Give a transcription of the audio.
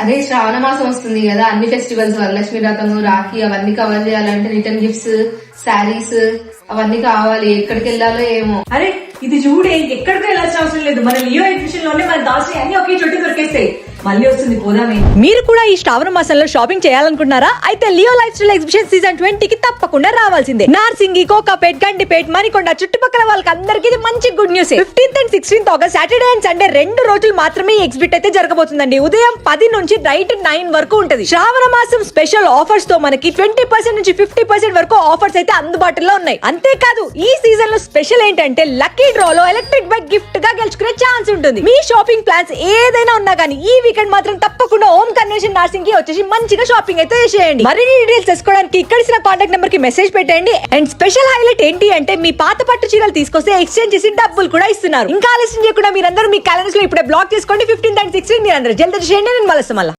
అదే శ్రావణ మాసం వస్తుంది కదా, అన్ని ఫెస్టివల్స్ వరలక్ష్మి వ్రతం, రాఖీ అవన్నీ కవర్ చేయాలంటే రిటర్న్ గిఫ్ట్స్, శారీస్ అవన్నీ కావాలి. ఎక్కడికి వెళ్ళాలో ఏమో. అరే ఇది చూడే, ఎక్కడికి వెళ్ళాల్సిన అవసరం లేదు. మన లియో ఎగ్జిబిషన్ లోనే మన దాసి అన్ని ఒకే చోటు దొరికేస్తాయి. మళ్ళీ వస్తుంది, పోదామే. మీరు కూడా ఈ శ్రావణ మాసంలో షాపింగ్ చేయాలనుకుంటున్నారా? అయితే Leo life style exhibition season 20 కి తప్పకుండా రావాల్సిందే. నార్సింగి, కోకాపేట్, గండిపేట్, మణికొండ చుట్టుపక్కల వాళ్ళకి అందరికీ ఇది మంచి good news. 15th and 16th August Saturday and Sunday 2 రోజులు మాత్రమే ఈ ఎగ్జిబిట్ అయితే జరగబోతుందండి. ఉదయం 10 నుంచి నైట్ 9 వరకు ఉంటది. శ్రావణ మాసం స్పెషల్ ఆఫర్స్ తో మనకి 20% నుంచి 50% వరకు ఆఫర్స్ అయితే అందుబాటులో ఉన్నాయి. అంతేకాదు ఈ సీజన్ లో స్పెషల్ ఏంటంటే లక్కీ డ్రా లో ఎలక్ట్రిక్ బైక్ గిఫ్ట్ గా గెలుచుకునే ఛాన్స్ ఉంటుంది. మీ షాపింగ్ ప్లాన్స్ ఏదైనా ఉన్నా కానీ ఈ వీకెండ్ మాత్రం తప్పకుండా ఓం కన్వెన్షన్ నార్సింగ్ కి వచ్చేసి మంచిగా షాపింగ్ అయితే చేయండి. మరిన్ని డీటెయిల్స్ తెలుసుకోవడానికి ఇక్కడ ఇచ్చిన కాంటాక్ట్ నెంబర్ కి మెసేజ్ పెట్టండి. అండ్ స్పెషల్ హైలైట్ ఏంటి అంటే మీ పాత పట్టు చీరలు తీసుకొస్తే ఎక్స్చేంజ్ చేసి డబ్బులు కూడా ఇస్తున్నారు. ఇంకా ఆలస్యం చేయకుండా మీరందరూ మీ క్యాలెండర్స్ లో ఇప్పుడే బ్లాక్ చేసుకోండి. 15th and 16th మీరందరూ జల్దీ చేయండి. నేను మళ్ళీ